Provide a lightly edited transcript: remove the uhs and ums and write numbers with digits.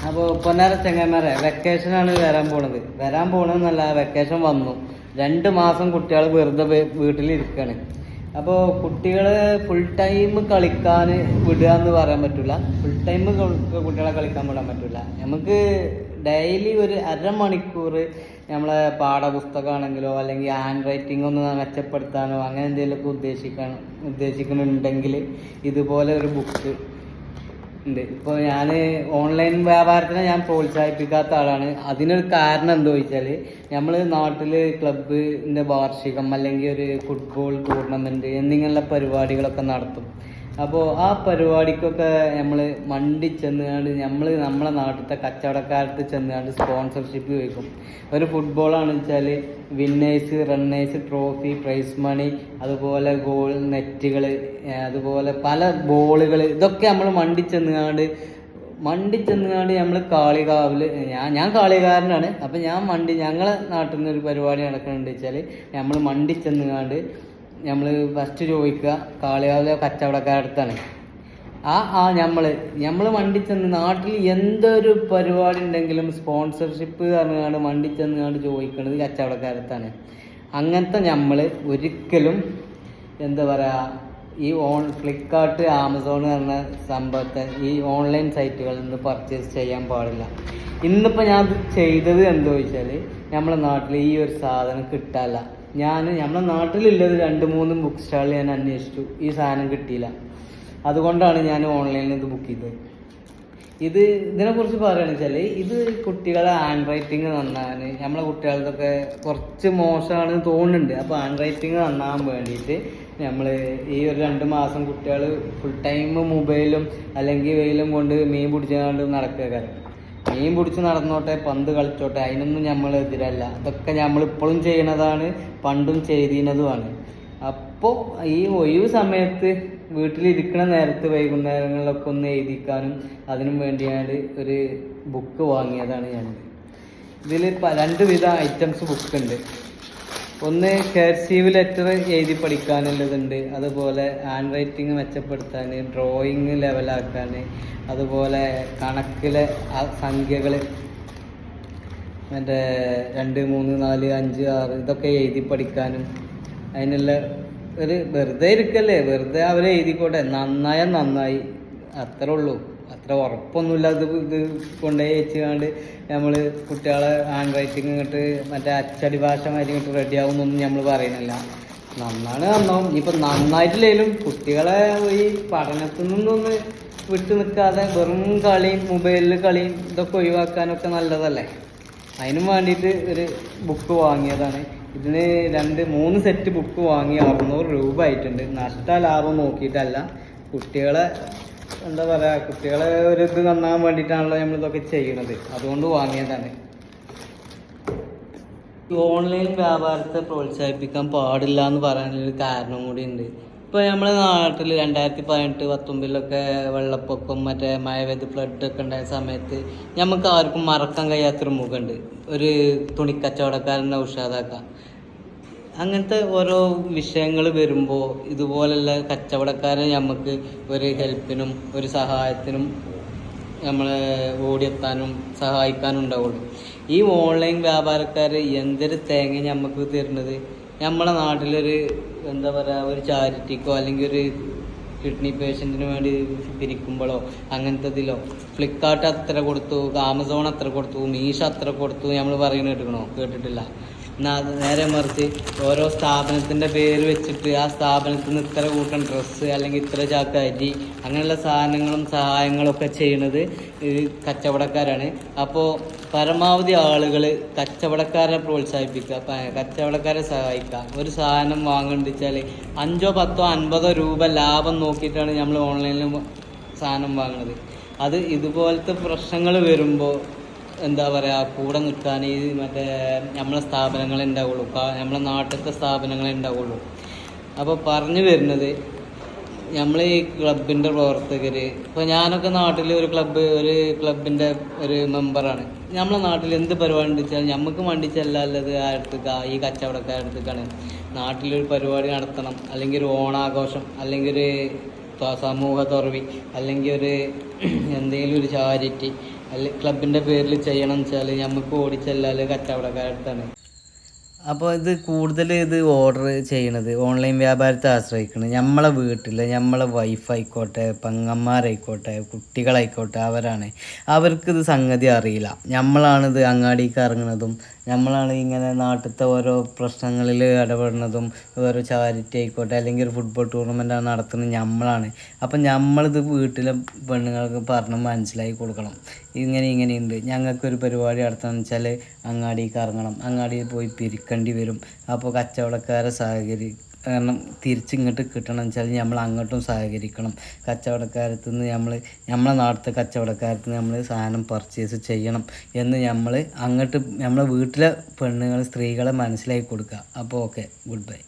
അപ്പോൾ പൊന്നാര ചങ്ങന്മാരെ വെക്കേഷനാണ് വരാൻ പോണെന്നല്ല, വെക്കേഷൻ വന്നു. 2 മാസം കുട്ടികൾ വെറുതെ വീട്ടിലിരിക്കുകയാണ്. അപ്പോൾ കുട്ടികളെ ഫുൾ ടൈം കളിക്കാൻ വിടുക എന്ന് പറയാൻ പറ്റില്ല, ഫുൾ ടൈം കുട്ടികളെ കളിക്കാൻ വിടാൻ പറ്റില്ല. നമുക്ക് ഡെയിലി ഒരു അരമണിക്കൂർ നമ്മളെ പാഠപുസ്തകമാണെങ്കിലോ അല്ലെങ്കിൽ ഹാൻഡ് റൈറ്റിംഗ് ഒന്ന് മെച്ചപ്പെടുത്താനോ അങ്ങനെ എന്തെങ്കിലുമൊക്കെ ഉദ്ദേശിക്കുന്നുണ്ടെങ്കിൽ ഇതുപോലെ ഒരു ബുക്ക് ഉണ്ട്. ഇപ്പോൾ ഞാൻ ഓൺലൈൻ വ്യാപാരത്തിനെ ഞാൻ പ്രോത്സാഹിപ്പിക്കാത്ത ആളാണ്. അതിനൊരു കാരണം എന്താ ചോദിച്ചാൽ, നമ്മൾ നാട്ടിൽ ക്ലബിൻ്റെ വാർഷികം അല്ലെങ്കിൽ ഒരു ഫുട്ബോൾ ടൂർണമെൻറ്റ് എന്നിങ്ങനെയുള്ള പരിപാടികളൊക്കെ നടത്തും. അപ്പോൾ ആ പരിപാടിക്കൊക്കെ നമ്മൾ മണ്ടി ചെന്നുകൊണ്ട് നമ്മളെ നാട്ടിലത്തെ കച്ചവടക്കാരത്ത് ചെന്നുകൊണ്ട് സ്പോൺസർഷിപ്പ് ചോദിക്കും. ഒരു ഫുട്ബോളാണെന്ന് വെച്ചാൽ winners, runners, trophy, prize money, അതുപോലെ ഗോൾ നെറ്റുകൾ, അതുപോലെ പല ബോളുകൾ, ഇതൊക്കെ നമ്മൾ മണ്ടി ചെന്നുകൊണ്ട് നമ്മൾ കാളികാവിൽ ഞാൻ കാളികാരനാണ്. അപ്പം ഞങ്ങളെ നാട്ടിൽ നിന്ന് ഒരു പരിപാടി നടക്കുന്നുണ്ട് വെച്ചാൽ നമ്മൾ മണ്ടി ചെന്നുകൊണ്ട് നമ്മൾ ഫസ്റ്റ് ചോദിക്കുക കാളികാവിലെ കച്ചവടക്കാരടുത്താണ്. നമ്മൾ വണ്ടി ചെന്ന് നാട്ടിൽ എന്തൊരു പരിപാടി ഉണ്ടെങ്കിലും സ്പോൺസർഷിപ്പ് പറഞ്ഞാണ്ട് വണ്ടി ചെന്നാണ്ട് ചോദിക്കുന്നത് കച്ചവടക്കാരത്താണ്. അങ്ങനത്തെ നമ്മൾ ഒരിക്കലും എന്താ പറയുക, ഈ ഫ്ലിപ്കാർട്ട്, ആമസോൺ പറഞ്ഞ സംഭവത്തെ ഈ ഓൺലൈൻ സൈറ്റുകളിൽ നിന്ന് പർച്ചേസ് ചെയ്യാൻ പാടില്ല. ഇന്നിപ്പോൾ ഞാൻ ചെയ്തത് എന്താ ചോദിച്ചാൽ, നമ്മളെ നാട്ടിൽ ഈ ഒരു സാധനം കിട്ടാല്ല. നമ്മളെ നാട്ടിലുള്ളത് 2-3 ബുക്ക് സ്റ്റാളിൽ ഞാൻ അന്വേഷിച്ചു, ഈ സാധനം കിട്ടിയില്ല. അതുകൊണ്ടാണ് ഞാൻ ഓൺലൈനിൽ ഇത് ബുക്ക് ചെയ്തത്. ഇതിനെക്കുറിച്ച് പറയുകയാണെന്ന് വെച്ചാൽ, ഇത് കുട്ടികളെ ഹാൻഡ് റൈറ്റിംഗ് നന്നാകാൻ, നമ്മളെ കുട്ടികൾക്കൊക്കെ കുറച്ച് മോശമാണെന്ന് തോന്നുന്നുണ്ട്. അപ്പോൾ ഹാൻഡ് റൈറ്റിംഗ് നന്നാകാൻ വേണ്ടിയിട്ട് നമ്മൾ ഈ ഒരു 2 മാസം കുട്ടികൾ ഫുൾ ടൈം മൊബൈലും അല്ലെങ്കിൽ വെയിലും കൊണ്ട് മീൻ പിടിച്ചുകൊണ്ട് നടക്കുക. മീൻ പിടിച്ച് നടന്നോട്ടെ, പന്ത് കളിച്ചോട്ടെ, അതിനൊന്നും നമ്മൾ എതിരല്ല. അതൊക്കെ നമ്മളിപ്പോഴും ചെയ്യണതാണ്, പണ്ടും ചെയ്തിരുന്നതുമാണ്. അപ്പോൾ ഈ ഒഴിവ് സമയത്ത് വീട്ടിലിരിക്കണ നേരത്ത് വൈകുന്നേരങ്ങളിലൊക്കെ ഒന്ന് എഴുതിക്കാനും അതിനും വേണ്ടിയാണ് ഒരു ബുക്ക് വാങ്ങിയതാണ് ഞാനിത്. ഇതിൽ 2 വിധ ഐറ്റംസ് ബുക്ക് ഉണ്ട്. ഒന്ന് കർസീവ് ലെറ്റർ എഴുതി പഠിക്കാനുള്ളതുണ്ട്, അതുപോലെ ഹാൻഡ് റൈറ്റിംഗ് മെച്ചപ്പെടുത്താൻ, ഡ്രോയിങ് ലെവലാക്കാൻ, അതുപോലെ കണക്കിലെ സംഖ്യകൾ മറ്റേ 2, 3, 4, 5, 6 ഇതൊക്കെ എഴുതി പഠിക്കാനും, അതിനുള്ള ഒരു വെറുതെ ഇരിക്കല്ലേ, വെറുതെ അവരെ എഴുതിക്കോട്ടെ, നന്നായി അത്രേ ഉള്ളൂ. അത്ര ഉറപ്പൊന്നുമില്ല. ഇത് കൊണ്ടുപോയി വെച്ചുകൊണ്ട് നമ്മൾ കുട്ടികളെ ഹാൻഡ് റൈറ്റിംഗ് ഇങ്ങോട്ട് മറ്റേ അച്ചടി ഭാഷ മാതിരി ഇങ്ങോട്ട് റെഡി ആവുമെന്നൊന്നും നമ്മൾ പറയുന്നില്ല. നന്നാവും. ഇനിയിപ്പോൾ നന്നായിട്ടില്ലെങ്കിലും കുട്ടികളെ ഈ പഠനത്തിൽ നിന്നൊന്ന് വിട്ടു നിൽക്കാതെ വെറും കളിയും മൊബൈലിൽ കളിയും ഇതൊക്കെ ഒഴിവാക്കാനൊക്കെ നല്ലതല്ലേ. അതിനും വേണ്ടിയിട്ട് ഒരു ബുക്ക് വാങ്ങിയതാണ്. ഇതിന് 2-3 സെറ്റ് ബുക്ക് വാങ്ങി 600 രൂപ ആയിട്ടുണ്ട്. ലാഭം നോക്കിയിട്ടല്ല, കുട്ടികളെ എന്താ പറയുക, കുട്ടികളെ ഒരു ഇത് നന്നാകാൻ വേണ്ടിയിട്ടാണല്ലോ നമ്മളിതൊക്കെ ചെയ്യണത്. അതുകൊണ്ട് വാങ്ങിയതാണ്. ഓൺലൈൻ വ്യാപാരത്തെ പ്രോത്സാഹിപ്പിക്കാൻ പാടില്ല എന്ന് പറയാനൊരു കാരണം കൂടി ഉണ്ട്. ഇപ്പോൾ നമ്മുടെ നാട്ടിൽ 2018-19 വെള്ളപ്പൊക്കം, മറ്റേ മഴ പെയ്ത് ഫ്ലഡൊക്കെ ഉണ്ടായ സമയത്ത് നമുക്ക് ആർക്കും മറക്കാൻ കഴിയാത്തൊരു മുഖമുണ്ട്, ഒരു തുണിക്കച്ചവടക്കാരനെ ഉഷാറാക്കാം. അങ്ങനത്തെ ഓരോ വിഷയങ്ങൾ വരുമ്പോൾ ഇതുപോലുള്ള കച്ചവടക്കാരെ നമുക്ക് ഒരു ഹെൽപ്പിനും ഒരു സഹായത്തിനും നമ്മളെ ഓടിയെത്താനും സഹായിക്കാനും ഉണ്ടാവുള്ളൂ. ഈ ഓൺലൈൻ വ്യാപാരക്കാർ എന്തൊരു തേങ്ങ നമുക്ക് തരുന്നത്. നമ്മളെ നാട്ടിലൊരു എന്താ പറയുക, ഒരു ചാരിറ്റിക്കോ അല്ലെങ്കിൽ ഒരു കിഡ്നി പേഷ്യൻറ്റിന് വേണ്ടി പിരിക്കുമ്പോഴോ അങ്ങനത്തെ ഫ്ലിപ്കാർട്ട് അത്ര കൊടുത്തു, ആമസോൺ അത്ര കൊടുത്തു, മീഷോ അത്ര കൊടുത്തു നമ്മൾ പറയുന്നത് കേട്ടിട്ടില്ല. എന്നാൽ നേരെ മറിച്ച് ഓരോ സ്ഥാപനത്തിൻ്റെ പേര് വെച്ചിട്ട് ആ സ്ഥാപനത്തിൽ നിന്ന് ഇത്ര കൂട്ടം ഡ്രസ്സ് അല്ലെങ്കിൽ ഇത്ര ചാക്ക് അരി അങ്ങനെയുള്ള സാധനങ്ങളും സഹായങ്ങളൊക്കെ ചെയ്യുന്നത് കച്ചവടക്കാരാണ്. അപ്പോൾ പരമാവധി ആളുകൾ കച്ചവടക്കാരെ പ്രോത്സാഹിപ്പിക്കുക, കച്ചവടക്കാരെ സഹായിക്കുക. ഒരു സാധനം വാങ്ങുന്നുണ്ട് വെച്ചാൽ 5, 10, 50 രൂപ ലാഭം നോക്കിയിട്ടാണ് നമ്മൾ ഓൺലൈനിൽ സാധനം വാങ്ങുന്നത്. അത് ഇതുപോലത്തെ പ്രശ്നങ്ങൾ വരുമ്പോൾ എന്താ പറയുക, കൂടെ നിൽക്കാൻ ഈ മറ്റേ നമ്മളെ സ്ഥാപനങ്ങളെ ഉണ്ടാവുള്ളൂ, നമ്മളെ നാട്ടിലത്തെ സ്ഥാപനങ്ങളെ ഉണ്ടാവുള്ളൂ. അപ്പോൾ പറഞ്ഞു വരുന്നത്, നമ്മൾ ഈ ക്ലബിൻ്റെ പ്രവർത്തകർ, ഇപ്പോൾ ഞാനൊക്കെ നാട്ടിൽ ഒരു ക്ലബിൻ്റെ ഒരു മെമ്പറാണ്. നമ്മളെ നാട്ടിൽ എന്ത് പരിപാടി വെച്ചാൽ നമുക്ക് മണ്ടിച്ചല്ലത് ഈ കച്ചവടക്കാരടുത്തേക്കാണ്. നാട്ടിലൊരു പരിപാടി നടത്തണം, അല്ലെങ്കിൽ ഒരു ഓണാഘോഷം, അല്ലെങ്കിൽ ഒരു സമൂഹ തുറവി, അല്ലെങ്കിൽ ഒരു എന്തെങ്കിലും ഒരു ചാരിറ്റി, അല്ലെങ്കിൽ ക്ലബിൻ്റെ പേരിൽ ചെയ്യണം വെച്ചാൽ നമുക്ക് ഓടിച്ചെല്ലാൽ കച്ചവടക്കാരടുത്താണ്. അപ്പോൾ ഇത് കൂടുതൽ ഇത് ഓർഡർ ചെയ്യണത് ഓൺലൈൻ വ്യാപാരത്തെ ആശ്രയിക്കുന്നത് നമ്മളെ വീട്ടിൽ നമ്മളെ വൈഫായിക്കോട്ടെ, പെങ്ങന്മാരായിക്കോട്ടെ, കുട്ടികളായിക്കോട്ടെ, അവർക്കിത് സംഗതി അറിയില്ല. നമ്മളാണിത് അങ്ങാടിക്ക് ഇറങ്ങുന്നതും നമ്മളാണ് ഇങ്ങനെ നാട്ടിലത്തെ ഓരോ പ്രശ്നങ്ങളിൽ ഇടപെടുന്നതും, ഓരോ ചാരിറ്റി ആയിക്കോട്ടെ അല്ലെങ്കിൽ ഒരു ഫുട്ബോൾ ടൂർണമെൻറ്റാണ് നടത്തുന്നത് നമ്മളാണ്. അപ്പം നമ്മളിത് വീട്ടിലെ പെണ്ണുങ്ങൾക്ക് പറഞ്ഞ് മനസ്സിലാക്കി കൊടുക്കണം. ഇങ്ങനെയുണ്ട്, ഞങ്ങൾക്കൊരു പരിപാടി നടത്തണമെന്ന് വെച്ചാൽ അങ്ങാടിക്ക് ഇറങ്ങണം, അങ്ങാടിയിൽ പോയി പിരിക്കേണ്ടി വരും. അപ്പോൾ കച്ചവടക്കാരെ കാരണം തിരിച്ചിങ്ങോട്ട് കിട്ടണം വെച്ചാൽ നമ്മൾ അങ്ങോട്ടും സഹകരിക്കണം. കച്ചവടക്കാരത്തു നിന്ന് നമ്മളെ നാട്ടിലത്തെ കച്ചവടക്കാരത്ത് നിന്ന് നമ്മൾ സാധനം പർച്ചേസ് ചെയ്യണം എന്ന് നമ്മൾ അങ്ങോട്ട് നമ്മളെ വീട്ടിലെ പെണ്ണുങ്ങൾ സ്ത്രീകളെ മനസ്സിലാക്കി കൊടുക്കുക. അപ്പോൾ ഓക്കെ, ഗുഡ് ബൈ.